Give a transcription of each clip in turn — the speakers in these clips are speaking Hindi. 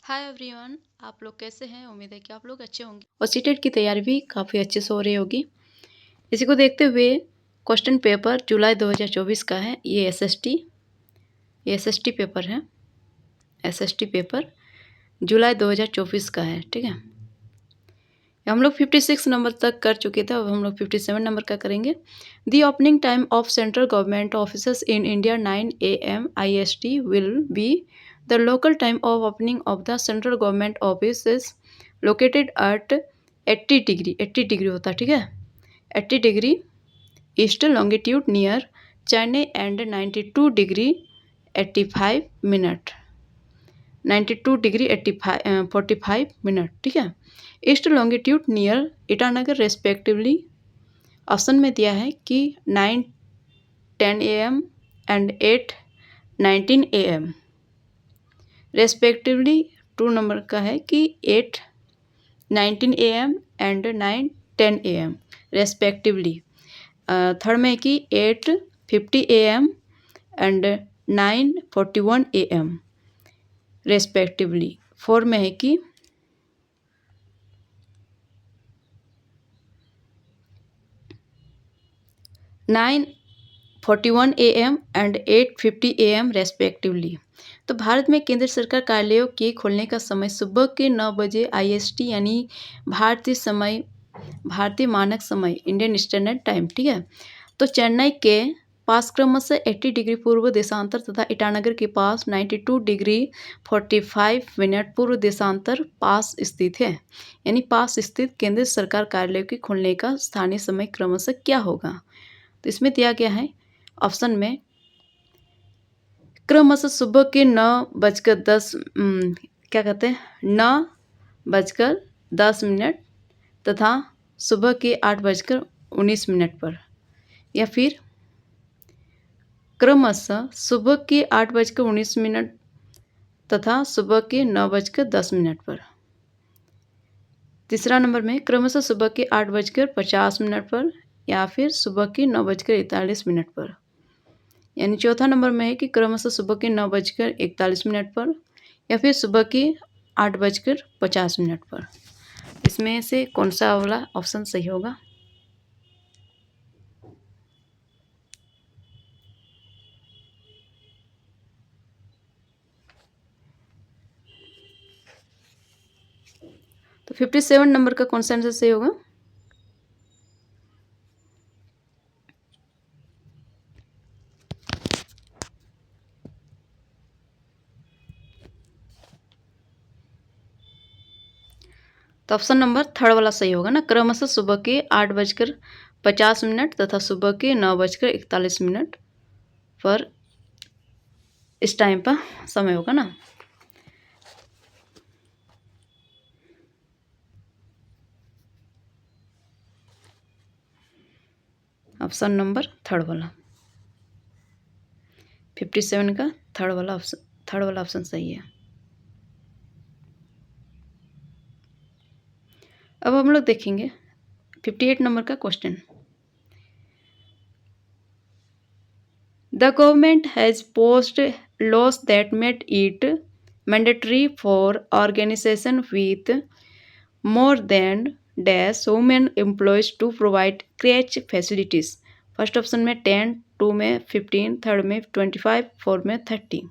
हाय एवरीवन, आप लोग कैसे हैं। उम्मीद है कि आप लोग अच्छे होंगे और सीटेट की तैयारी भी काफ़ी अच्छे से हो रही होगी। इसी को देखते हुए क्वेश्चन पेपर जुलाई 2024 का है। ये एसएसटी पेपर है। एसएसटी पेपर जुलाई 2024 का है। ठीक है, हम लोग 56 नंबर तक कर चुके थे। अब हम लोग 57 नंबर का करेंगे। The opening time of central government office in India 9 AM IST will be the local time of opening of the central government office located at 80 degree होता है। ठीक है, 80 degree east longitude near Chennai and 92 degree 85 minute 92 degree 45 minute. ठीक है, east longitude near Itanagar respectively. Option में दिया है कि 9:10 AM and 8:19 AM respectively. 2 number का है कि 8:19 AM and 9:10 AM respectively. Third में है कि 8:50 AM एंड 9:41 AM रेस्पेक्टिवली। 4 में है कि 9:41 AM एंड 8:50 AM रेस्पेक्टिवली। तो भारत में केंद्र सरकार कार्यालयों के खोलने का समय सुबह के 9 बजे IST यानी भारतीय मानक समय, इंडियन स्टैंडर्ड टाइम। ठीक है, तो चेन्नई के पास क्रमशः 80 डिग्री पूर्व देशांतर तथा ईटानगर के पास 92 डिग्री 45 मिनट पूर्व देशांतर पास स्थित है। यानी पास स्थित केंद्र सरकार कार्यालयों के खोलने का स्थानीय समय क्रमशः क्या होगा। तो इसमें दिया गया है ऑप्शन में क्रमशः सुबह के 9:10 तथा सुबह के 8:19 पर, या फिर क्रमशः सुबह के 8:19 तथा सुबह के 9:10 पर। तीसरा नंबर में क्रमशः सुबह के 8:50 पर या फिर सुबह के 9:41 पर। यानी चौथा नंबर में है कि क्रमशः सुबह के 9:41 पर या फिर सुबह के 8:50 पर। इसमें से कौन सा वाला ऑप्शन सही होगा। तो 57 नंबर का कौन सा आंसर सही होगा। तो ऑप्शन नंबर थर्ड वाला सही होगा ना। क्रमशः सुबह के 8:50 तथा सुबह के 9:41 पर इस टाइम पर समय होगा ना। ऑप्शन नंबर थर्ड वाला 57 का थर्ड वाला ऑप्शन सही है। अब हम लोग देखेंगे 58 नंबर का question. The government has passed laws that made it mandatory for organization with more than dash women employees to provide creche facilities. First option में 10, 2 में 15, थर्ड में 25, 4 में 30।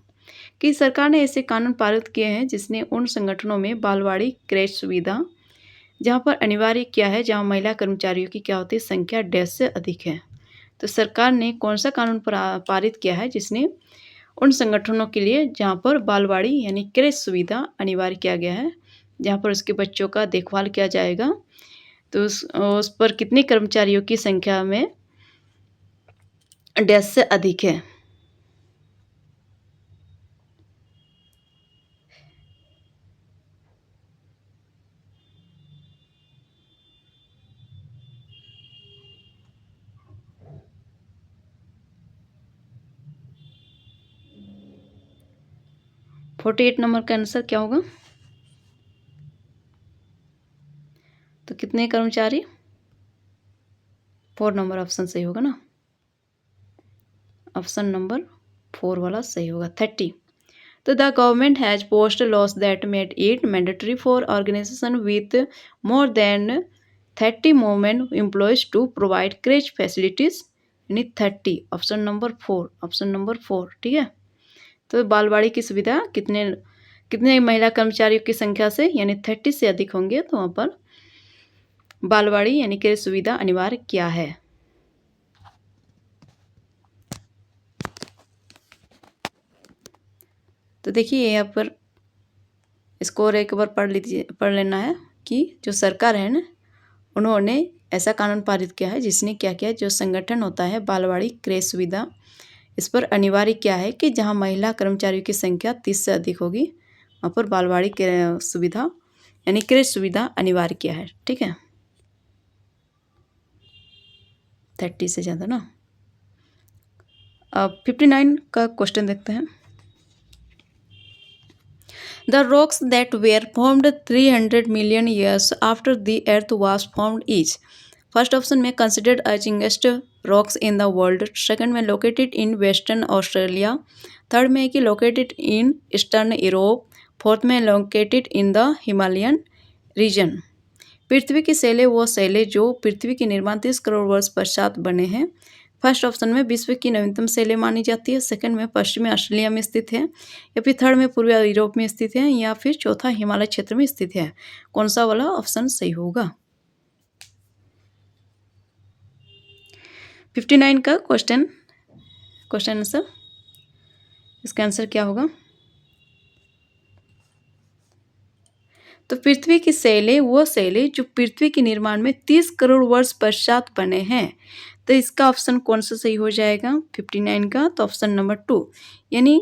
कि सरकार ने ऐसे कानून पारित किए हैं जिसने उन संगठनों में बालवाड़ी क्रैच सुविधा जहां पर अनिवार्य किया है जहां महिला कर्मचारियों की क्या होती है संख्या डैश से अधिक है। तो सरकार ने कौन सा कानून पारित किया है जिसने उन संगठनों के लिए जहां पर बालवाड़ी यानी क्रैच सुविधा अनिवार्य किया गया है, जहां पर उसके बच्चों का देखभाल किया जाएगा, तो उस पर कितने कर्मचारियों की संख्या में डैश से अधिक है। तो 48 नंबर का आंसर क्या होगा। तो कितने कर्मचारी, 4 नंबर ऑप्शन सही होगा ना। ऑप्शन नंबर 4 वाला सही होगा 30। तो the government has passed laws that made it mandatory for organization with more than 30 moment employees to provide creche facilities, यानी 30, ऑप्शन नंबर 4, ठीक है। तो बालवाड़ी की सुविधा कितने कितने महिला कर्मचारियों की संख्या से, यानी 30 से अधिक होंगे तो वहाँ पर बालवाड़ी यानी कि सुविधा अनिवार्य क्या है। तो देखिए यहाँ पर इसको और एक बार पढ़ लेना है कि जो सरकार है ना, उन्होंने ऐसा कानून पारित किया है जिसने क्या किया, जो संगठन होता है बालवाड़ी क्रय सुविधा, इस पर अनिवार्य क्या है कि जहाँ महिला कर्मचारियों की संख्या 30 से अधिक होगी वहाँ पर बालवाड़ी सुविधा यानी क्रय सुविधा अनिवार्य किया है, ठीक है। 30 से ज़्यादा ना। अब 59 का क्वेश्चन देखते हैं। The rocks that were formed 300 million years after the earth was formed is, first option में considered as youngest rocks in the world, second में located in western Australia, third में है कि located in eastern Europe, fourth में located in the Himalayan region। पृथ्वी की शैलें वो शैलें जो पृथ्वी के निर्माण 30 करोड़ वर्ष पश्चात बने हैं। फर्स्ट ऑप्शन में विश्व की नवीनतम शैलें मानी जाती है, सेकंड में पश्चिमी ऑस्ट्रेलिया में स्थित है, या फिर थर्ड में पूर्वी यूरोप में स्थित है, या फिर चौथा हिमालय क्षेत्र में स्थित है। कौन सा वाला ऑप्शन सही होगा। 59 का क्वेश्चन आंसर, इसका आंसर क्या होगा। तो पृथ्वी की शैलें वो शैलें जो पृथ्वी के निर्माण में 30 करोड़ वर्ष पश्चात बने हैं। तो इसका ऑप्शन कौन सा सही हो जाएगा 59 का, तो ऑप्शन नंबर 2 यानी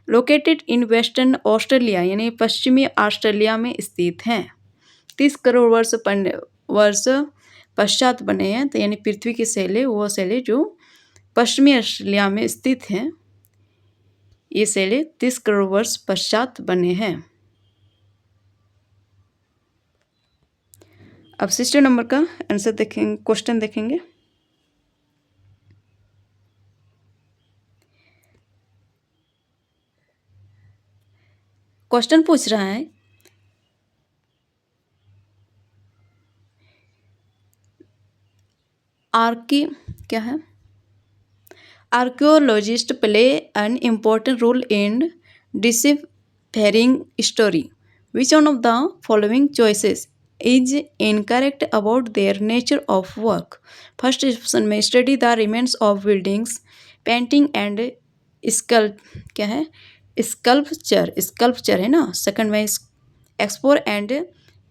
लोकेटेड इन वेस्टर्न ऑस्ट्रेलिया यानी पश्चिमी ऑस्ट्रेलिया में स्थित हैं, 30 करोड़ वर्ष पश्चात बने हैं। तो यानी पृथ्वी की शैलें वो शैलें जो पश्चिमी ऑस्ट्रेलिया में स्थित हैं, ये शैलें 30 करोड़ वर्ष पश्चात बने हैं। अब 60 नंबर का आंसर देखेंगे, क्वेश्चन देखेंगे। क्वेश्चन पूछ रहा है क्या है, archaeologist play an important role in deciphering story, which one of the following choices is incorrect about their nature of work. First option में study the remains of buildings, painting and क्या है स्कल्पचर है ना, सेकंड में explore and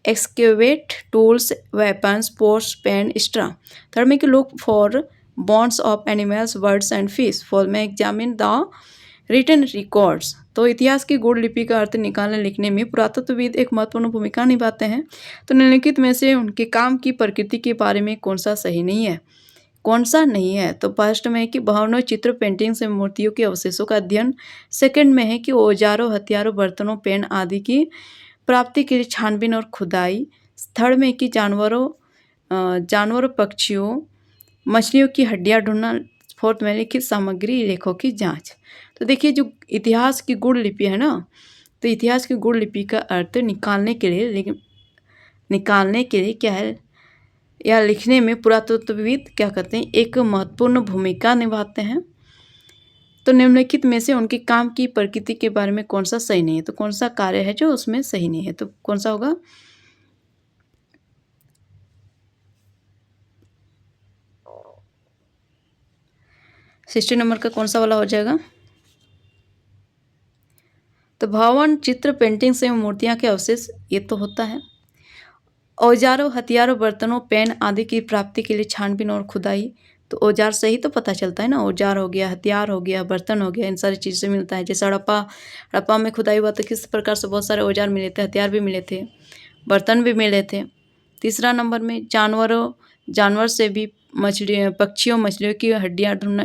excavate tools, weapons, post, pen, straw, third में कि look for bonds of animals, birds and fish, fourth में एग्जामिन द रिटन रिकॉर्ड्स। तो इतिहास की गूढ़ लिपि का अर्थ निकालने लिखने में पुरातत्वविद एक महत्वपूर्ण भूमिका निभाते हैं। तो निम्नलिखित में से उनके काम की प्रकृति के बारे में कौन सा सही नहीं है, कौन सा नहीं है। तो फर्स्ट में है कि भावनाओं, चित्र, पेंटिंग से मूर्तियों के अवशेषों का अध्ययन, सेकंड में है कि औजारों, हथियारों, बर्तनों, पेन आदि की प्राप्ति के लिए छानबीन और खुदाई, थर्ड में कि जानवरों, पक्षियों, मछलियों की हड्डियां ढूंढना, फोर्थ में लिखित सामग्री, लेखों की जांच। तो देखिए जो इतिहास की गूढ़ लिपि है ना, तो इतिहास की गूढ़ लिपि का अर्थ निकालने के लिए क्या है या लिखने में पुरातत्वविद क्या करते हैं, एक महत्वपूर्ण भूमिका निभाते हैं। तो निम्नलिखित में से उनके काम की प्रकृति के बारे में कौन सा सही नहीं है, तो कौन सा कार्य है जो उसमें सही नहीं है, तो कौन सा होगा। सिक्सटी नंबर का कौन सा वाला हो जाएगा। तो भवन, चित्र, पेंटिंग से मूर्तियां के अवशेष, ये तो होता है। औजारों, हथियारों, बर्तनों, पेन आदि की प्राप्ति के लिए छानबीन और खुदाई, तो औजार से ही तो पता चलता है ना, औजार हो गया, हथियार हो गया, बर्तन हो गया, इन सारी चीज़ से मिलता है। जैसे हड़प्पा में खुदाई हुआ तो किस प्रकार से बहुत सारे औजार मिले थे, हथियार भी मिले थे, बर्तन भी मिले थे। तीसरा नंबर में जानवर से भी पक्षियों, मछलियों की हड्डियाँ ढूंढना,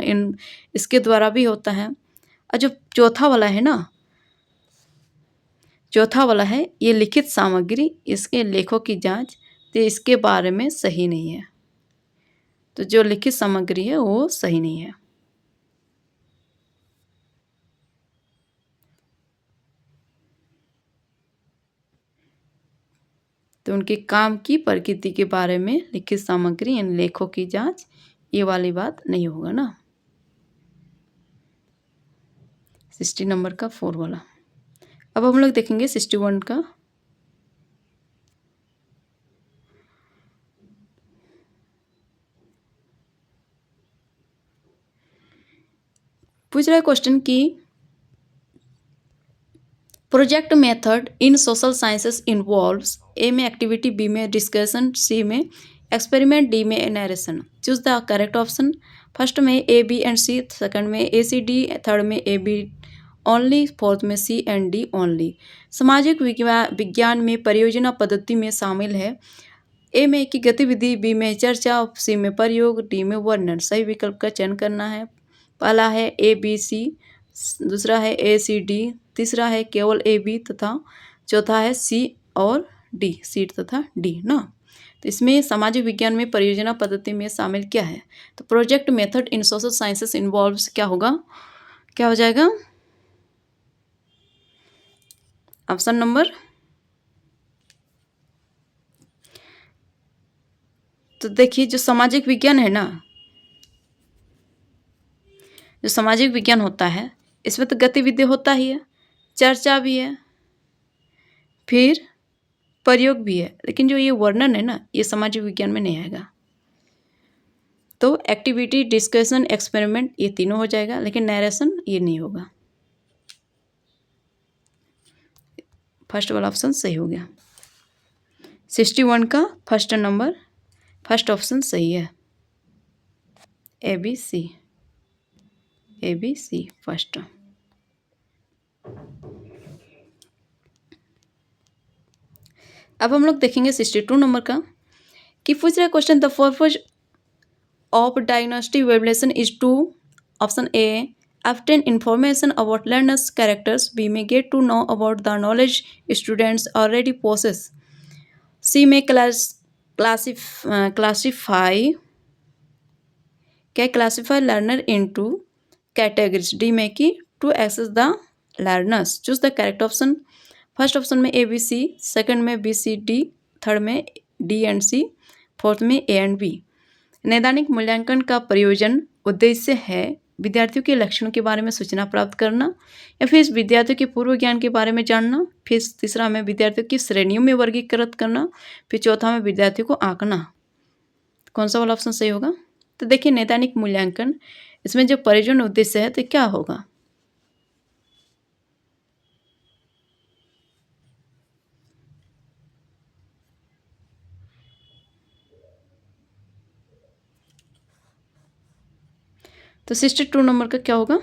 इसके द्वारा भी होता है। और जो चौथा वाला है ये लिखित सामग्री, इसके लेखों की जांच, तो इसके बारे में सही नहीं है। तो जो लिखित सामग्री है वो सही नहीं है। तो उनके काम की प्रकृति के बारे में लिखित सामग्री यानी लेखों की जांच, ये वाली बात नहीं होगा ना। 60 नंबर का 4 वाला। अब हम लोग देखेंगे 61 का। पूछ रहा है क्वेश्चन की project method in social sciences involves A में एक्टिविटी, बी में डिस्कशन, सी में एक्सपेरिमेंट, डी में narration. Choose the correct option. First में A B and C, second में ए सी डी, थर्ड में ए बी ओनली, फोर्थ में सी एंड डी ओनली। सामाजिक विज्ञान में परियोजना पद्धति में शामिल है ए में की गतिविधि, बी में चर्चा, सी में प्रयोग, डी में वर्णन। सही विकल्प का चयन करना है। पहला है ए बी सी, दूसरा है ए सी डी, तीसरा है केवल ए बी तथा चौथा है सी और डी, सी तथा डी ना। तो इसमें सामाजिक विज्ञान में परियोजना पद्धति में शामिल क्या है? तो project method in social sciences involves क्या होगा, क्या हो जाएगा? ऑप्शन नंबर, तो देखिए जो सामाजिक विज्ञान है ना, जो सामाजिक विज्ञान होता है इसमें तो गतिविधि होता ही है, चर्चा भी है, फिर प्रयोग भी है, लेकिन जो ये वर्णन है ना ये सामाजिक विज्ञान में नहीं आएगा। तो एक्टिविटी, डिस्कशन, एक्सपेरिमेंट ये तीनों हो जाएगा, लेकिन नरेशन ये नहीं होगा। फर्स्ट वाला ऑप्शन सही हो गया। 61 का फर्स्ट नंबर, फर्स्ट ऑप्शन सही है, A B C, A B C first. अब हम लोग देखेंगे 62 नंबर का कि पूछ रहा question, the purpose of diagnostic variation is to, option A obtain information about learners characters, b may get to know about the knowledge students already possess, c may classify learner into categories, d may key to access the learners। choose the correct option। First option में ए बी सी, सेकंड में बी सी डी, थर्ड में डी एंड सी, फोर्थ में ए एंड बी। नैदानिक मूल्यांकन का प्रयोजन उद्देश्य है विद्यार्थियों के लक्षणों के बारे में सूचना प्राप्त करना, या फिर विद्यार्थियों के पूर्व ज्ञान के बारे में जानना, फिर तीसरा में विद्यार्थियों की श्रेणियों में वर्गीकृत करना, फिर चौथा में विद्यार्थियों को आंकना। कौन सा वाला ऑप्शन सही होगा? तो देखिए नैदानिक मूल्यांकन, इसमें जो प्रयोजन उद्देश्य है तो क्या होगा? तो 62 नंबर का क्या होगा?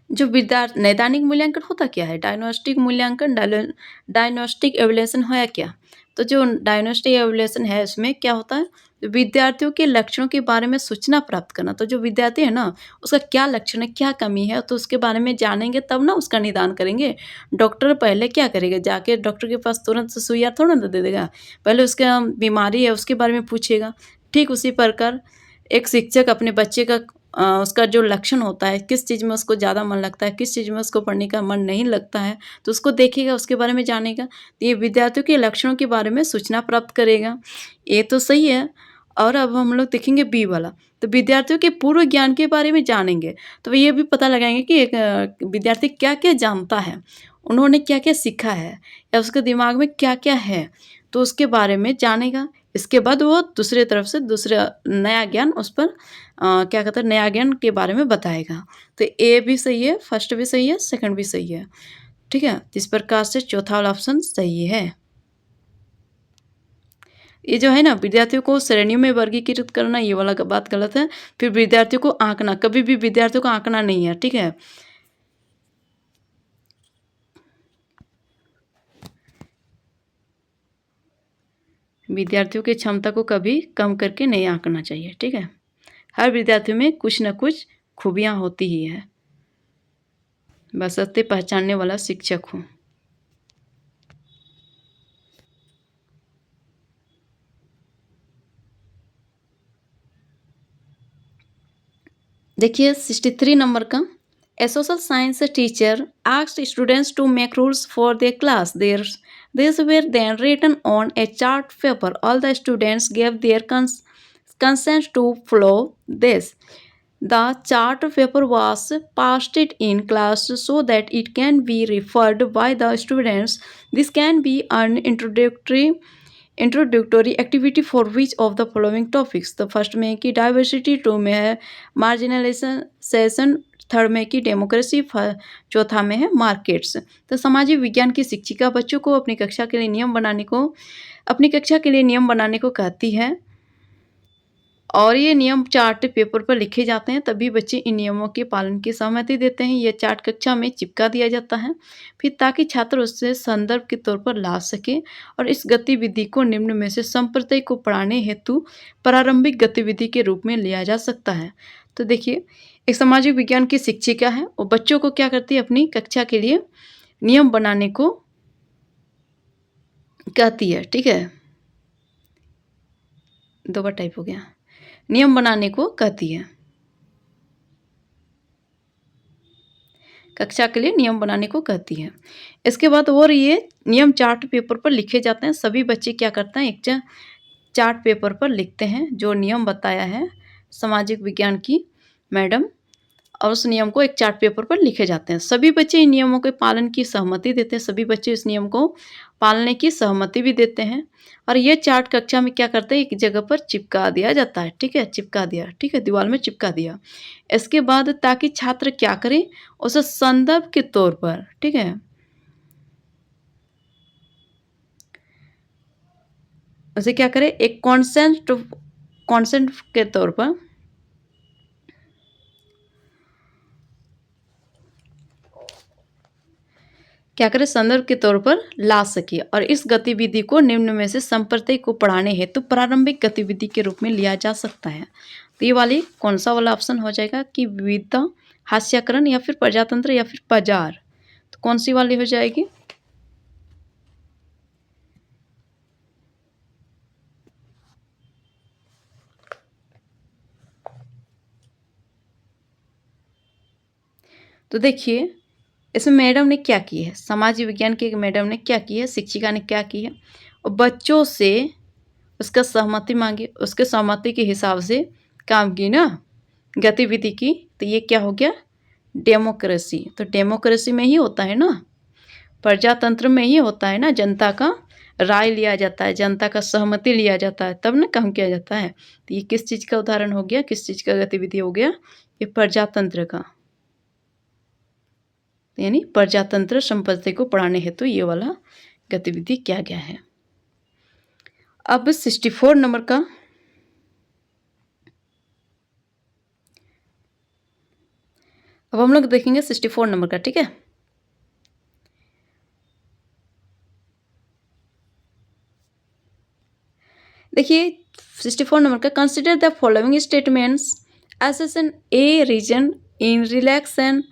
जो विद्यार्थी, नैदानिक मूल्यांकन होता क्या है? डायग्नोस्टिक मूल्यांकन, डायग्नोस्टिक एवल्यूशन है क्या? तो जो डायग्नोस्टिक एवल्यूशन है उसमें क्या होता है? विद्यार्थियों के लक्षणों के बारे में सूचना प्राप्त करना। तो जो विद्यार्थी है ना उसका क्या लक्षण है, क्या कमी है, तो उसके बारे में जानेंगे तब ना उसका निदान करेंगे। डॉक्टर पहले क्या करेगा, जाके डॉक्टर के पास तुरंत से सुइया थोड़ा ना दे देगा, पहले उसका बीमारी है उसके बारे में पूछेगा। ठीक उसी प्रकार एक शिक्षक अपने बच्चे का उसका जो लक्षण होता है, किस चीज़ में उसको ज़्यादा मन लगता है, किस चीज़ में उसको पढ़ने का मन नहीं लगता है, तो उसको देखेगा, उसके बारे में जानेगा। तो ये विद्यार्थियों के लक्षणों के बारे में सूचना प्राप्त करेगा, ये तो सही है। और अब हम लोग देखेंगे बी वाला, तो विद्यार्थियों के पूर्व ज्ञान के बारे में जानेंगे, तो ये भी पता लगाएंगे कि एक विद्यार्थी क्या क्या जानता है, उन्होंने क्या क्या सीखा है, या उसके दिमाग में क्या क्या है, तो उसके बारे में जानेगा। इसके बाद वो दूसरे तरफ से दूसरा नया ज्ञान उस पर क्या कहते हैं, नया ज्ञान के बारे में बताएगा। तो ए भी सही है, फर्स्ट भी सही है, सेकंड भी सही है। ठीक है, इस प्रकार से चौथा वाला ऑप्शन सही है। ये जो है ना विद्यार्थियों को श्रेणियों में वर्गीकृत करना, ये वाला बात गलत है। फिर विद्यार्थियों को आंकना, कभी भी विद्यार्थियों को आंकना नहीं है। ठीक है, विद्यार्थियों की क्षमता को कभी कम करके नहीं आंकना चाहिए। ठीक है, हर विद्यार्थियों में कुछ न कुछ खूबियाँ होती ही है, बशर्ते पहचानने वाला शिक्षक हो। देखिए 63 नंबर का A social science teacher asked students to make rules for their class. These were then written on a chart paper. All the students gave their consent to follow this. The chart paper was pasted in class so that it can be referred by the students. This can be an introductory activity for which of the following topics. तो फर्स्ट में है कि डाइवर्सिटी, टू में है मार्जिनलाइजेशन, थर्ड में कि डेमोक्रेसी, चौथा में है मार्केट्स। तो सामाजिक विज्ञान की शिक्षिका बच्चों को अपनी कक्षा के लिए नियम बनाने को कहती है और ये नियम चार्ट पेपर पर लिखे जाते हैं, तभी बच्चे इन नियमों के पालन की सहमति देते हैं। ये चार्ट कक्षा में चिपका दिया जाता है फिर ताकि छात्र उससे संदर्भ के तौर पर ला सके और इस गतिविधि को निम्न में से संप्रदाय को पढ़ाने हेतु प्रारंभिक गतिविधि के रूप में लिया जा सकता है। तो देखिए, एक सामाजिक विज्ञान की शिक्षिका है और बच्चों को क्या करती है, अपनी कक्षा के लिए नियम बनाने को कहती है। ठीक है, दो बार टाइप हो गया, नियम बनाने को कहती है, कक्षा के लिए नियम बनाने को कहती है। इसके बाद और ये नियम चार्ट पेपर पर लिखे जाते हैं। सभी बच्चे क्या करते हैं, एक चार्ट पेपर पर लिखते हैं जो नियम बताया है सामाजिक विज्ञान की मैडम, और उस नियम को एक चार्ट पेपर पर लिखे जाते हैं। सभी बच्चे इन नियमों के पालन की सहमति देते हैं, सभी बच्चे इस नियम को पालने की सहमति भी देते हैं और ये चार्ट कक्षा में क्या करते हैं, एक जगह पर चिपका दिया जाता है। ठीक है, चिपका दिया, ठीक है, दीवार में चिपका दिया। इसके बाद ताकि छात्र क्या करें, उसे संदर्भ के तौर पर, ठीक है, उसे क्या करें, एक कॉन्सेंट के तौर पर क्या करें, संदर्भ के तौर पर ला सके और इस गतिविधि को निम्न में से संप्रदाय को पढ़ाने हेतु प्रारंभिक गतिविधि के रूप में लिया जा सकता है। तो ये वाली कौन सा वाला ऑप्शन हो जाएगा कि विविधता, हास्यकरण या फिर प्रजातंत्र या फिर बाजार, तो कौन सी वाली हो जाएगी। तो देखिए, इसमें मैडम ने क्या की है, सामाजिक विज्ञान के मैडम ने क्या की है, शिक्षिका ने क्या की है, और बच्चों से उसका सहमति मांगी, उसके सहमति के हिसाब से काम की ना, गतिविधि की। तो ये क्या हो गया, डेमोक्रेसी। तो डेमोक्रेसी में ही होता है ना, प्रजातंत्र में ही होता है ना, जनता का राय लिया जाता है, जनता का सहमति लिया जाता है, तब ना काम किया जाता है। तो ये किस चीज़ का उदाहरण हो गया, किस चीज़ का गतिविधि हो गया, ये प्रजातंत्र का, यानी प्रजातंत्र संपत्ति को पढ़ाने हेतु ये वाला गतिविधि किया गया है। अब 64 नंबर का, अब हम लोग देखेंगे 64 नंबर का। ठीक है, देखिए 64 नंबर का, consider the following statements as an A reason in relation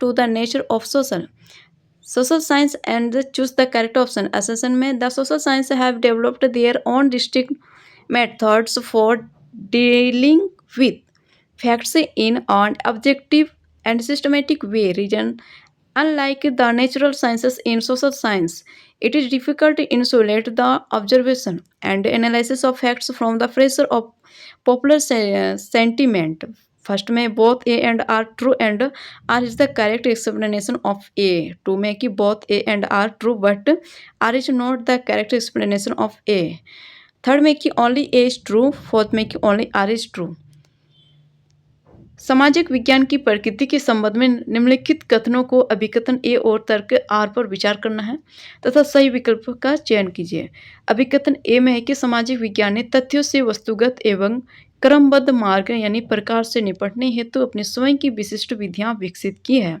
to the nature of social science and choose the correct option. Assertion में the social science have developed their own district methods for dealing with facts in an objective and systematic way. Reason, unlike the natural sciences in social science, it is difficult to insulate the observation and analysis of facts from the pressure of popular sentiment. First में both A and R true and R is the correct explanation of A. Two में कि both A and R true but R is not the correct explanation of A. Third में कि only A is true. Fourth में कि only R is true. सामाजिक विज्ञान की प्रकृति के संबंध में निम्नलिखित कथनों को अभिकथन ए और तर्क आर पर विचार करना है तथा सही विकल्प का चयन कीजिए। अभिकथन ए में है कि सामाजिक विज्ञान ने तथ्यों से वस्तुगत एवं क्रमबद्ध मार्ग यानी प्रकार से निपटने हेतु अपने स्वयं की विशिष्ट विधियां विकसित की है।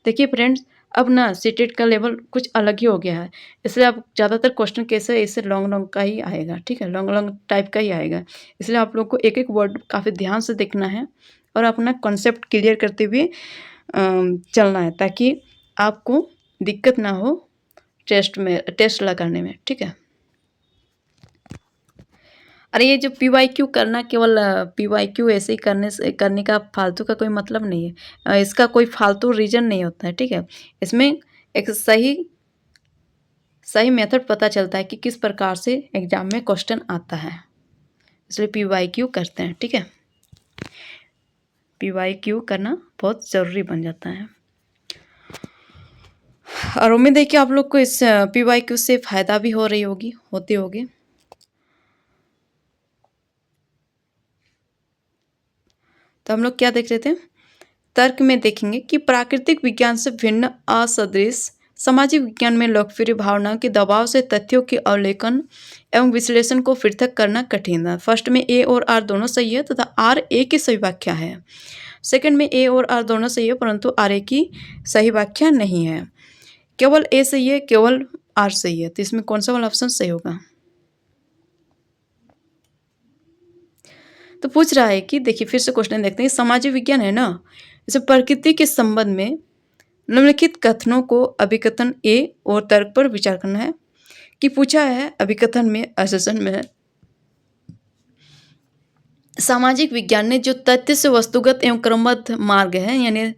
देखिए फ्रेंड्स, अब ना सीटेट का लेवल कुछ अलग ही हो गया है, इसलिए अब ज़्यादातर क्वेश्चन कैसे ऐसे लॉन्ग का ही आएगा। ठीक है, लॉन्ग टाइप का ही आएगा, इसलिए आप लोग को एक एक वर्ड काफ़ी ध्यान से देखना है और अपना कॉन्सेप्ट क्लियर करते हुए चलना है ताकि आपको दिक्कत ना हो टेस्ट लगाने में। ठीक है, अरे ये जो PYQ करना केवल PYQ ऐसे ही करने का फालतू का कोई मतलब नहीं है। इसका कोई फालतू रीज़न नहीं होता है, ठीक है? इसमें एक सही सही मेथड पता चलता है कि किस प्रकार से एग्ज़ाम में क्वेश्चन आता है, इसलिए PYQ करते हैं, ठीक है? PYQ करना बहुत ज़रूरी बन जाता है। और उम्मीद है कि आप लोग को इस PYQ से फ़ायदा भी होती होगी। तो हम लोग क्या देख रहे थे? तर्क में देखेंगे कि प्राकृतिक विज्ञान से भिन्न असदृश सामाजिक विज्ञान में लोकप्रिय भावनाओं के दबाव से तथ्यों के अवलोकन एवं विश्लेषण को पृथक करना कठिन है। फर्स्ट में ए और आर दोनों सही है तथा आर ए की सही व्याख्या है। सेकंड में ए और आर दोनों सही है परंतु आर ए की सही व्याख्या नहीं है। केवल ए सही है, केवल आर सही है। तो इसमें कौन सा वाला ऑप्शन सही होगा? तो पूछ रहा है कि देखिए फिर से क्वेश्चन देखते हैं। सामाजिक विज्ञान है ना, जैसे प्रकृति के संबंध में निम्नलिखित कथनों को अभिकथन ए और तर्क पर विचार करना है। कि पूछा है अभिकथन में अससन में सामाजिक विज्ञान ने जो तथ्य से वस्तुगत एवं क्रमबद्ध मार्ग है यानी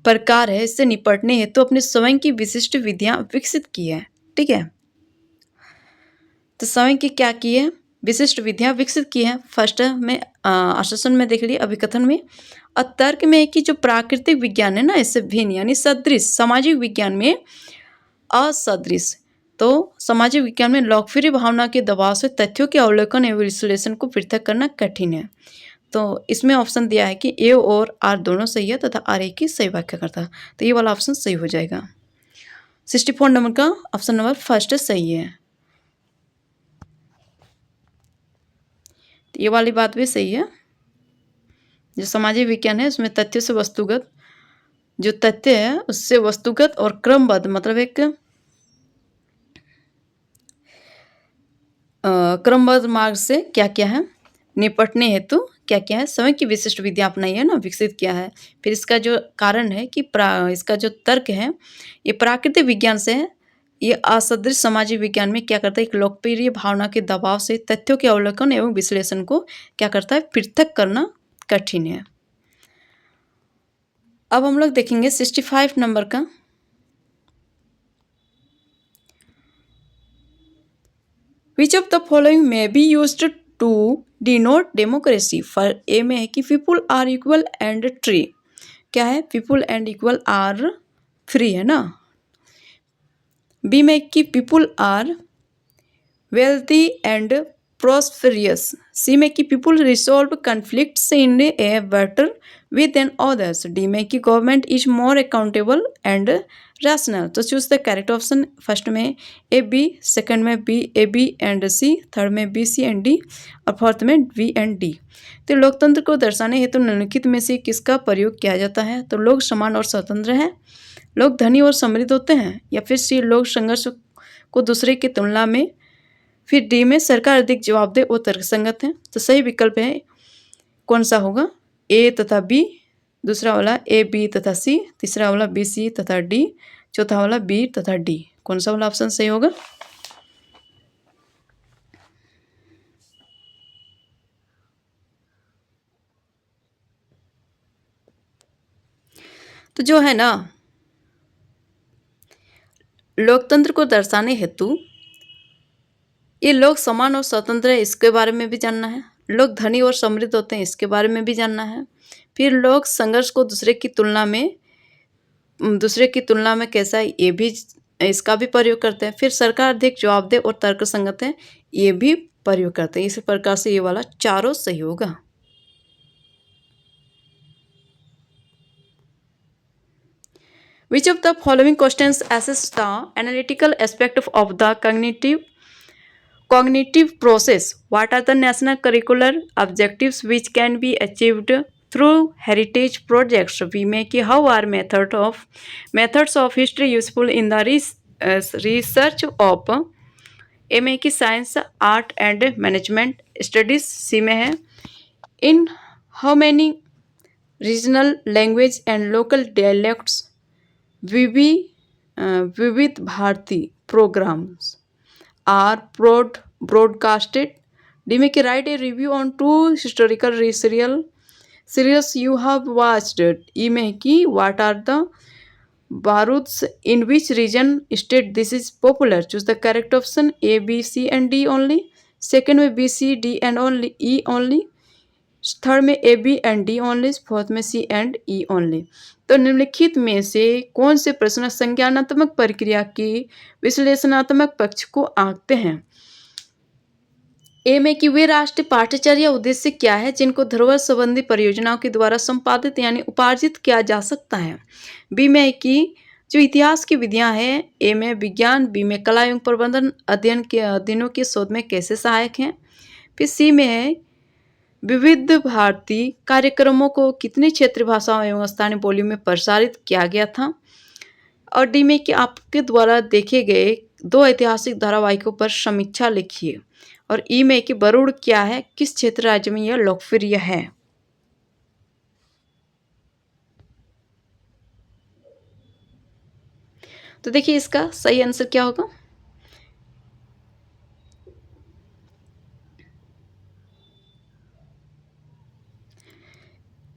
प्रकार है, इससे निपटने हेतु अपने स्वयं की विशिष्ट विधियां विकसित की है, ठीक है? तो स्वयं की क्या की है? विशिष्ट विधियां विकसित की है। फर्स्ट में आश्वासन में देख लिए, अभिकथन में। और तर्क में कि जो प्राकृतिक विज्ञान है ना, इससे भिन्न यानी सदृश सामाजिक विज्ञान में असदृश। तो सामाजिक विज्ञान में लोकप्रिय भावना के दबाव से तथ्यों के अवलोकन एवं विश्लेषण को पृथक करना कठिन है। तो इसमें ऑप्शन दिया है कि ए और आर दोनों सही है तथा आर ए की सही व्याख्या करता है। तो ये वाला ऑप्शन सही हो जाएगा। 64 नंबर का ऑप्शन नंबर फर्स्ट सही है। तो ये वाली बात भी सही है। जो सामाजिक विज्ञान है उसमें तथ्य से वस्तुगत, जो तथ्य है उससे वस्तुगत और क्रमबद्ध मतलब एक क्रमबद्ध मार्ग से क्या क्या है निपटने हेतु क्या क्या है स्वयं की विशिष्ट विधियां अपनाई है ना, विकसित किया है। फिर इसका जो कारण है कि इसका जो तर्क है ये प्राकृतिक विज्ञान से है। ये असदृश सामाजिक विज्ञान में क्या करता है, एक लोकप्रिय भावना के दबाव से तथ्यों के अवलोकन एवं विश्लेषण को क्या करता है, पृथक करना कठिन है। अब हम लोग देखेंगे 65 नंबर का। Which of the following may be used to denote democracy? For A में है कि people are equal and free. क्या है? People and equal are free है ना। बी में कि people are wealthy and prosperous. C में कि people resolve conflicts in a better way than others. D में कि government is more accountable and rational. तो choose the correct option. First में ए बी, सेकंड में B A B and C, third में बी सी एंड डी और फोर्थ में वी एंड डी। तो लोकतंत्र को दर्शाने हेतु निम्नलिखित में से किसका प्रयोग किया जाता है? तो लोग समान और स्वतंत्र हैं, लोग धनी और समृद्ध होते हैं, या फिर सी लोग संघर्ष को दूसरे की तुलना में, फिर डी में सरकार अधिक जवाबदेह और तर्कसंगत है। तो सही विकल्प है कौन सा होगा? ए तथा बी, दूसरा वाला ए बी तथा सी, तीसरा वाला बी सी तथा डी, चौथा वाला बी तथा डी। कौन सा वाला ऑप्शन सही होगा? तो जो है ना लोकतंत्र को दर्शाने हेतु ये लोग समान और स्वतंत्र है, इसके बारे में भी जानना है। लोग धनी और समृद्ध होते हैं, इसके बारे में भी जानना है। फिर लोग संघर्ष को दूसरे की तुलना में कैसा है, ये भी इसका भी प्रयोग करते हैं। फिर सरकार अधिक जवाबदेह और तर्कसंगत है, ये भी प्रयोग करते हैं। इस प्रकार से ये वाला चारों सही होगा। Which of the following questions assess the analytical aspect of the cognitive process? What are the national curricular objectives which can be achieved through heritage projects? We make how are methods of history useful in the research of A में कि science art and management studies. C में है in how many regional language and local dialects Vividh Bharati programmes are broadcasted D में कि write a review on 2 historical serials you have watched. E में कि व्हाट आर द बारूद्स in which region state this is popular. Choose the correct option A B C and D only. Second में B C D and only E only. Third में A B and D only. Fourth में सी एंड ई ओनली। तो निम्नलिखित में से कौन से प्रश्न संज्ञानात्मक प्रक्रिया की विश्लेषणात्मक पक्ष को आंकते हैं। ए में कि वे राष्ट्रीय पाठ्यचर्या उद्देश्य क्या है जिनको धरोहर संबंधी परियोजनाओं के द्वारा संपादित यानी उपार्जित किया जा सकता है। बी में कि जो इतिहास की विधियां हैं। ए में विज्ञान। बी में कला एवं प्रबंधन अध्ययनों के शोध में कैसे सहायक हैं। फिर सी में है विविध भारती कार्यक्रमों को कितनी क्षेत्रीय भाषाओं एवं स्थानीय बोलियों में प्रसारित किया गया था। और डी में कि आपके द्वारा देखे गए 2 ऐतिहासिक धारावाहिकों पर समीक्षा लिखिए। और ई में कि बरूड क्या है, किस क्षेत्र राज्य में यह लोकप्रिय है। तो देखिए इसका सही आंसर क्या होगा।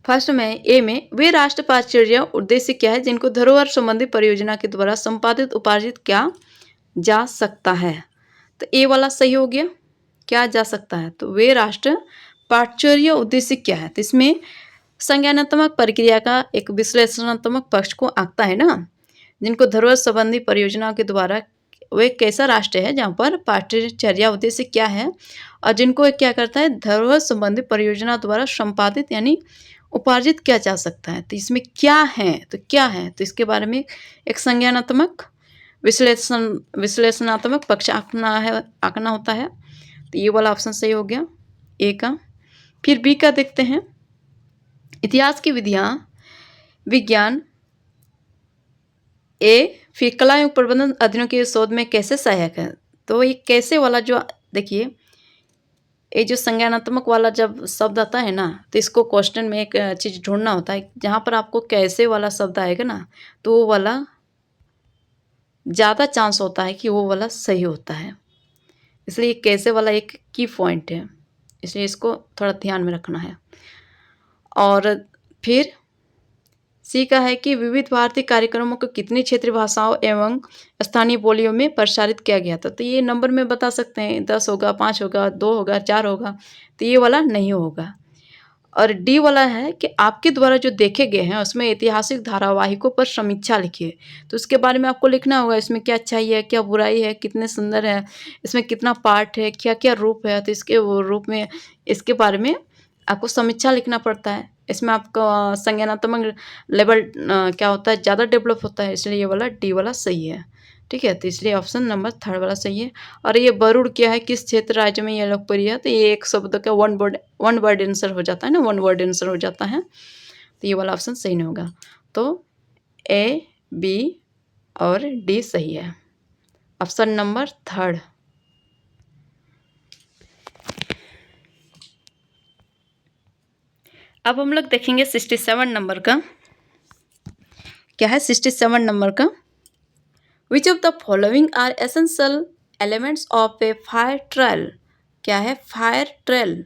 फर्स्ट में ए में वे राष्ट्रीय पाठ्यचर्या उद्देश्य क्या है जिनको धरोहर संबंधी परियोजना के द्वारा संपादित उपार्जित किया जा सकता है। तो ए वाला सही हो गया। क्या जा सकता है, तो वे राष्ट्रीय पाठ्यचर्या उद्देश्य क्या है। तो इसमें संज्ञानात्मक प्रक्रिया का एक विश्लेषणात्मक पक्ष को आंकता है ना, जिनको धरोहर संबंधी परियोजनाओं के द्वारा वे कैसा राष्ट्र है जहाँ पर पाठ्यचर्या उद्देश्य क्या है और जिनको क्या करता है धरोहर संबंधी परियोजना द्वारा संपादित यानी उपार्जित किया जा सकता है। तो इसमें क्या है, तो क्या है, तो इसके बारे में एक संज्ञानात्मक विश्लेषणात्मक पक्ष आंकना होता है। तो ये वाला ऑप्शन सही हो गया ए का। फिर बी का देखते हैं। इतिहास की विधियां विज्ञान। ए फिर कला एवं प्रबंधन अध्ययनों के शोध में कैसे सहायक है। तो ये कैसे वाला जो देखिए ये जो संज्ञानात्मक वाला जब शब्द आता है ना, तो इसको क्वेश्चन में एक चीज़ ढूंढना होता है जहाँ पर आपको कैसे वाला शब्द आएगा ना, तो वो वाला ज़्यादा चांस होता है कि वो वाला सही होता है। इसलिए कैसे वाला एक की पॉइंट है, इसलिए इसको थोड़ा ध्यान में रखना है। और फिर सी का है कि विविध भारतीय कार्यक्रमों को कितनी क्षेत्रीय भाषाओं एवं स्थानीय बोलियों में प्रसारित किया गया था। तो ये नंबर में बता सकते हैं 10 होगा, 5 होगा, 2 होगा, 4 होगा। तो ये वाला नहीं होगा। और डी वाला है कि आपके द्वारा जो देखे गए हैं उसमें ऐतिहासिक धारावाहिकों पर समीक्षा लिखिए। तो उसके बारे में आपको लिखना होगा इसमें क्या अच्छाई है, क्या बुराई है, कितने सुंदर है, इसमें कितना पार्ट है, क्या क्या रूप है। तो इसके वो रूप में इसके बारे में आपको समीक्षा लिखना पड़ता है। इसमें आपका संज्ञानात्मक लेवल क्या होता है ज़्यादा डेवलप होता है, इसलिए ये वाला डी वाला सही है। ठीक है, तो इसलिए ऑप्शन नंबर 3 वाला सही है। और ये बरूड क्या है, किस क्षेत्र राज्य में यह लोकप्रिय है। तो ये एक शब्द का वन वर्ड आंसर हो जाता है ना, 1 वर्ड आंसर हो जाता है। तो ये वाला ऑप्शन सही नहीं होगा। तो ए बी और डी सही है। Option number 3। अब हम लोग देखेंगे 67 नंबर का। क्या है 67 नंबर का। Which of the following are essential elements of a fire trial. क्या है fire trial.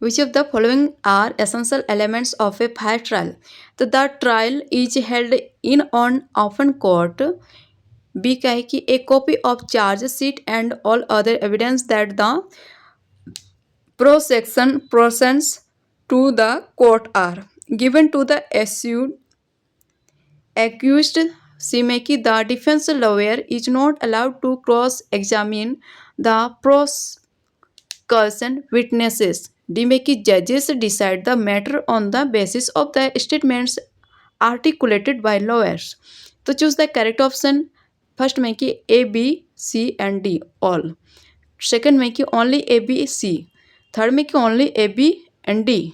Which of the following are essential elements of a fair trial? तो the trial is held in on open court. B का है कि a copy of charge sheet and all other evidence that the prosecution presents to the court are given to the accused. C में कि the defense lawyer is not allowed to cross-examine the prosecution witnesses. D में कि जजेस decide the matter on the basis of the statements articulated by lawyers. तो choose the correct option. First में कि A B C and D all. Second में कि only A B C. Third में कि only A B and D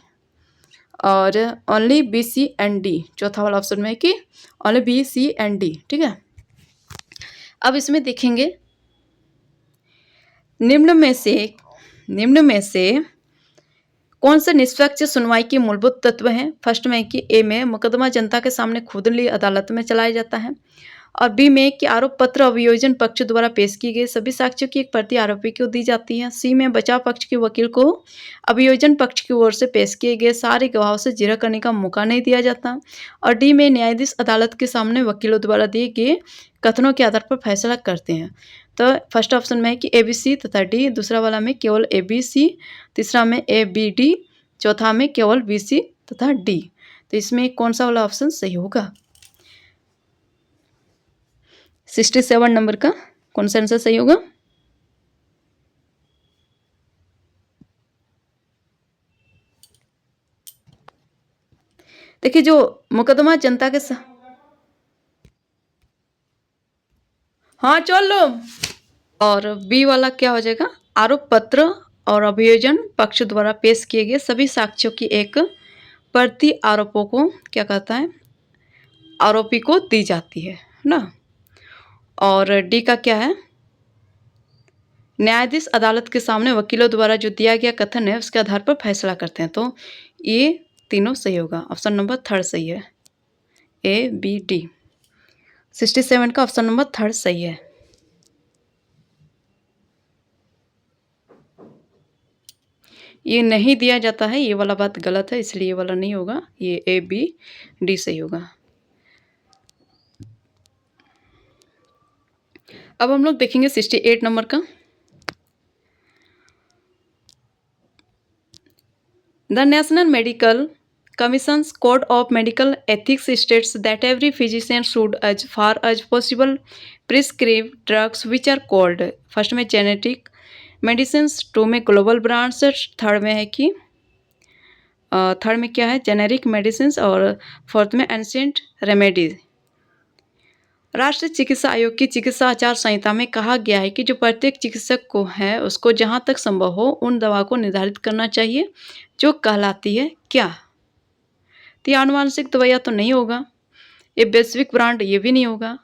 और only B C and D. चौथा वाला ऑप्शन में कि only B, C and D, ठीक है। अब इसमें देखेंगे निम्न में से कौन से निष्पक्ष सुनवाई के मूलभूत तत्व हैं। फर्स्ट में कि ए में मुकदमा जनता के सामने खुदली अदालत में चलाया जाता है, और बी में कि आरोप पत्र अभियोजन पक्ष द्वारा पेश की गई सभी साक्ष्यों की एक प्रति आरोपी को दी जाती है। सी में बचाव पक्ष के वकील को अभियोजन पक्ष की ओर से पेश किए गए सारे गवाहों से जिरह करने का मौका नहीं दिया जाता। और डी में न्यायाधीश अदालत के सामने वकीलों द्वारा दिए गए कथनों के आधार पर फैसला करते हैं। तो फर्स्ट ऑप्शन में है कि ए बी सी तथा डी, दूसरा वाला में केवल ए बी सी, तीसरा में ए बी डी, चौथा में केवल बी सी तथा डी। तो इसमें कौन सा वाला ऑप्शन सही होगा? 67 नंबर का कौन सा आंसर सही होगा? देखिए, जो मुकदमा जनता के हाँ चल लो। और बी वाला क्या हो जाएगा? आरोप पत्र और अभियोजन पक्ष द्वारा पेश किए गए सभी साक्ष्यों की एक प्रति आरोपों को क्या कहता है? आरोपी को दी जाती है ना। और डी का क्या है? न्यायाधीश अदालत के सामने वकीलों द्वारा जो दिया गया कथन है उसके आधार पर फैसला करते हैं। तो ये तीनों सही होगा। ऑप्शन नंबर थर्ड सही है, ए बी डी। 67 का ऑप्शन नंबर थर्ड सही है। ये नहीं दिया जाता है, ये वाला बात गलत है, इसलिए ये वाला नहीं होगा, ये ए बी डी सही होगा। अब हम लोग देखेंगे 68 नंबर का। The national medical Commission's Code of Medical Ethics states that every physician should, as far as possible, prescribe drugs which are called, first में जेनेटिक मेडिसिन्स, टू में ग्लोबल ब्रांड्स, थर्ड में है कि थर्ड में क्या है? जेनेरिक मेडिसिन्स, और फोर्थ में एंशिएंट रेमेडीज। राष्ट्रीय चिकित्सा आयोग की चिकित्सा आचार संहिता में कहा गया है कि जो प्रत्येक चिकित्सक को है उसको जहाँ तक संभव हो उन दवा को निर्धारित करना चाहिए जो कहलाती है क्या? तो ये आनुवांशिक दवाइयाँ तो नहीं होगा, ये वैश्विक ब्रांड ये भी नहीं होगा,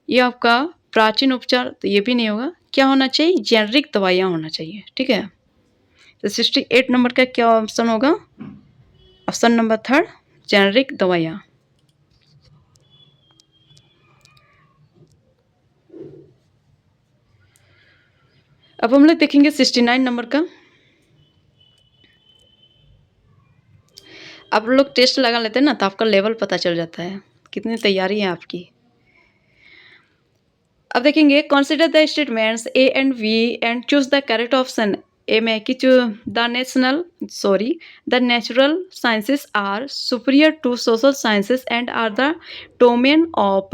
ये आपका प्राचीन उपचार तो ये भी नहीं होगा। क्या होना चाहिए? जेनरिक दवाइयाँ होना चाहिए, ठीक है। तो 68 नंबर का क्या ऑप्शन होगा? ऑप्शन नंबर थर्ड, जेनरिक दवाइयाँ। अब हम लोग देखेंगे 69 नंबर का। आप लोग टेस्ट लगा लेते हैं ना तो आपका लेवल पता चल जाता है कितनी तैयारी है आपकी। अब देखेंगे consider the statements A and B and choose the correct option. A में कि the natural sciences are superior to social sciences and are the domain of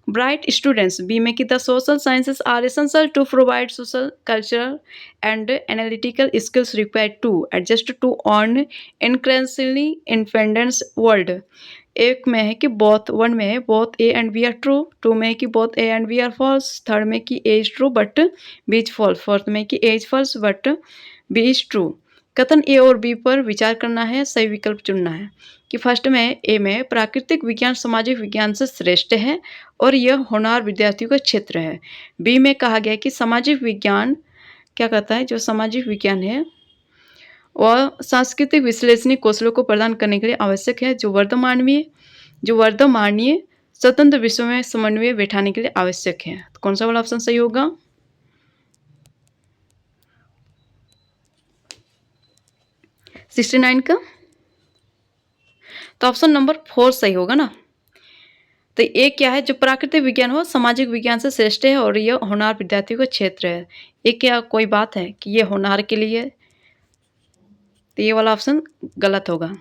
bright students. B में कि the social sciences are essential to provide social, cultural and analytical skills required to adjust to an increasingly independent world. एक में है कि both, वन में है both A and B are true, two में है कि both A and B are false, third में कि A is true but B is false, fourth में कि A is false but B is true. कथन ए और बी पर विचार करना है, सही विकल्प चुनना है। कि फर्स्ट में ए में प्राकृतिक विज्ञान सामाजिक विज्ञान से श्रेष्ठ है और यह होनहार विद्यार्थियों का क्षेत्र है। बी में कहा गया कि सामाजिक विज्ञान क्या कहता है? जो सामाजिक विज्ञान है वह सांस्कृतिक विश्लेषणी कौशलों को प्रदान करने के लिए आवश्यक है, जो वर्तमानीय स्वतंत्र विश्व में समन्वय बैठाने के लिए आवश्यक है। तो कौन सा वाला ऑप्शन सही होगा? तो 69 का तो ऑप्शन नंबर 4 सही होगा ना। तो ये क्या है? जो प्राकृतिक विज्ञान हो सामाजिक विज्ञान से श्रेष्ठ है और यह होनहार विद्यार्थियों का क्षेत्र है। ये क्या कोई बात है कि ये होनहार के लिए? तो ये वाला ऑप्शन गलत होगा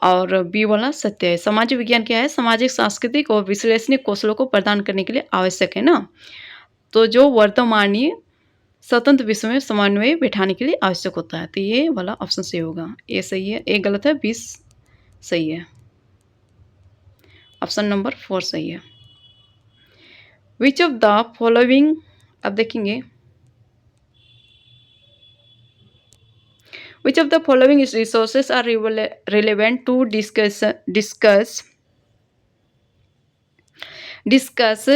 और बी वाला सत्य है। सामाजिक विज्ञान क्या है? सामाजिक सांस्कृतिक और विश्लेषणी कौशलों को प्रदान करने के लिए आवश्यक है ना। तो जो वर्तमानीय स्वतंत्र विश्व में समन्वय बैठाने के लिए आवश्यक होता है। तो ये वाला ऑप्शन सही होगा। ए सही है, ए गलत है, 20 सही है। ऑप्शन नंबर 4 सही है। विच ऑफ द फॉलोइंग, अब देखेंगे which of the following resources are relevant to discuss discuss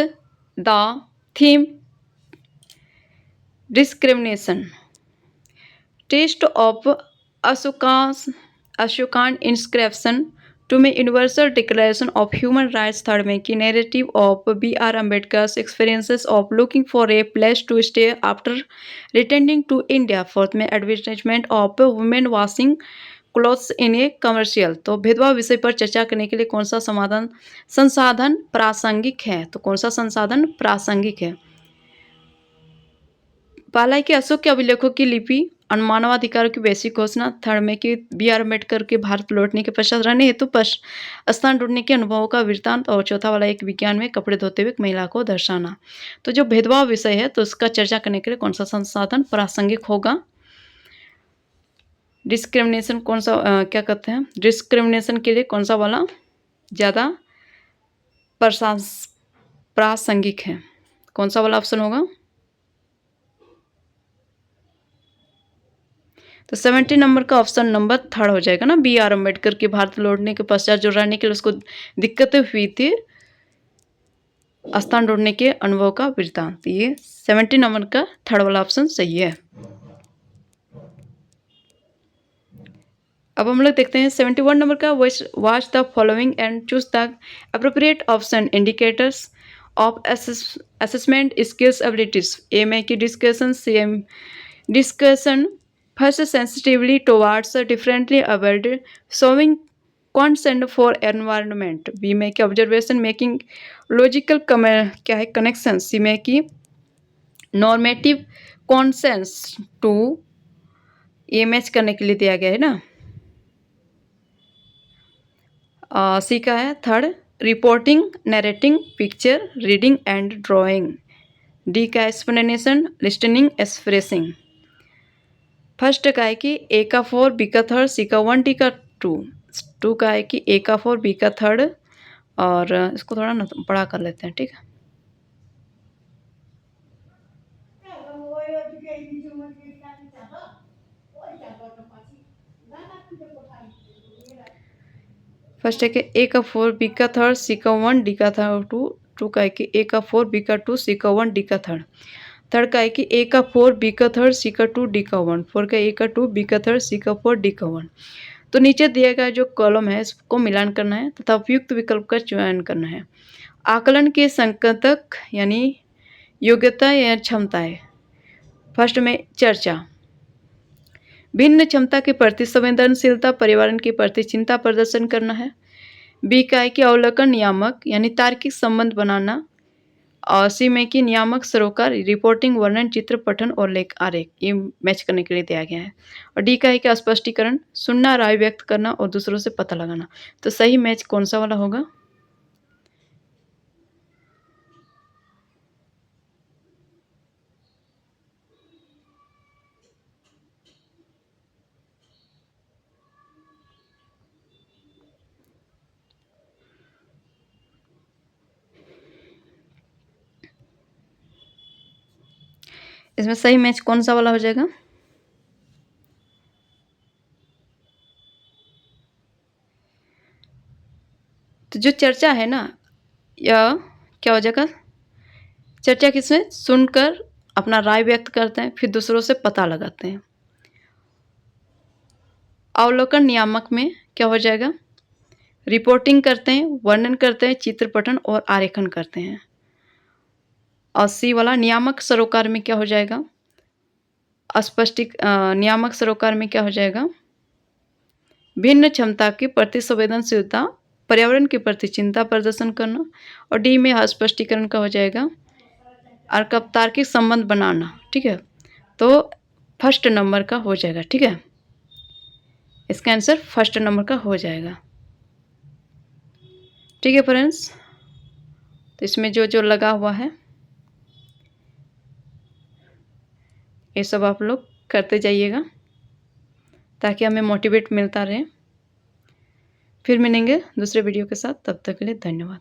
the theme discrimination test of Ashokan inscription two में universal declaration of human rights third में की narrative of B.R. Ambedkar's experiences of looking for a place to stay after returning to India fourth में advertisement of women washing clothes in a commercial. तो भेदभाव विषय पर चर्चा करने के लिए कौन सा संसाधन प्रासंगिक है? तो कौन सा संसाधन प्रासंगिक है? पहला है कि अशोक के अभिलेखों की लिपि, मानवाधिकारों की वैश्विक घोषणा, थर्ड में कि B.R. अम्बेडकर के भारत लौटने के पश्चात रहने हेतु स्थान ढूंढने के अनुभवों का वृत्तांत, और चौथा वाला एक विज्ञान में कपड़े धोते हुए एक महिला को दर्शाना। तो जो भेदभाव विषय है तो उसका चर्चा करने के लिए कौन सा संसाधन प्रासंगिक होगा? डिस्क्रिमिनेशन कौन सा क्या कहते हैं, डिस्क्रिमिनेशन के लिए कौन सा वाला ज़्यादा प्रासंगिक है? कौन सा वाला ऑप्शन होगा? तो 70 नंबर का ऑप्शन नंबर थर्ड हो जाएगा ना। B.R. अम्बेडकर के भारत लौटने के पश्चात जो रहने के लिए उसको दिक्कतें हुई थी, स्थान ढूंढने के अनुभव का वृत्तांत, ये 70 नंबर का थर्ड वाला ऑप्शन सही है। अब हम लोग देखते हैं 71 नंबर का, watch the following and choose the appropriate option indicators of assessment skills abilities. A में की discussion first sensitively towards differently abled showing consent for environment. B में की ऑब्जर्वेशन मेकिंग लॉजिकल क्या है कनेक्शन। सी में की नॉर्मेटिव कॉन्सेंस टू, ये मैच करने के लिए दिया गया है ना। सी का है third reporting, narrating, picture, reading and drawing. D का एक्सप्लेनेशन, लिस्टनिंग, एक्सप्रेसिंग। फर्स्ट का है कि ए का 4, बी का थर्ड, सी का 1, डी का 2। 2 का है कि ए का 4, बी का थर्ड, और इसको थोड़ा ना बड़ा कर लेते हैं, ठीक है। फर्स्ट है कि ए का 4, बी का थर्ड, सी का 1, डी का 2। 2 का है कि ए का 4, बी का 2, सी का 1, डी का थर्ड। थर्ड का है कि ए का 4, बी का थर्ड, सी का 2, डी का 1। 4 का ए का 2, बी का थर्ड, सी का 4, डी का 1। तो नीचे दिया गया जो कॉलम है इसको मिलान करना है तथा उपयुक्त विकल्प का चयन करना है। आकलन के संकेतक यानी योग्यता या क्षमताएं। फर्स्ट में चर्चा, भिन्न क्षमता के प्रति संवेदनशीलता, पर्यावरण के प्रति चिंता प्रदर्शन करना है। बी का है कि अवलोकन नियामक यानी तार्किक संबंध बनाना, और सी में कि नियामक सरोकार, रिपोर्टिंग, वर्णन, चित्र, पठन और लेख आरेख, ये मैच करने के लिए दिया गया है। और डी का है कि स्पष्टीकरण, सुनना, राय व्यक्त करना और दूसरों से पता लगाना। तो सही मैच कौन सा वाला होगा? इसमें सही मैच कौन सा वाला हो जाएगा? तो जो चर्चा है ना, या क्या हो जाएगा? चर्चा किसमें? सुनकर अपना राय व्यक्त करते हैं, फिर दूसरों से पता लगाते हैं। अवलोकन नियामक में क्या हो जाएगा? रिपोर्टिंग करते हैं, वर्णन करते हैं, चित्र, पठन और आरेखन करते हैं। और सी वाला नियामक सरोकार में क्या हो जाएगा? नियामक सरोकार में क्या हो जाएगा? भिन्न क्षमता के प्रति संवेदनशीलता, पर्यावरण के प्रति चिंता प्रदर्शन करना। और डी में स्पष्टीकरण का हो जाएगा और कब तार्किक संबंध बनाना, ठीक है। तो फर्स्ट नंबर का हो जाएगा, ठीक है। इसका आंसर फर्स्ट नंबर का हो जाएगा, ठीक है फ्रेंड्स। तो इसमें जो जो लगा हुआ है ये सब आप लोग करते जाइएगा ताकि हमें मोटिवेट मिलता रहे। फिर मिलेंगे दूसरे वीडियो के साथ, तब तक के लिए धन्यवाद।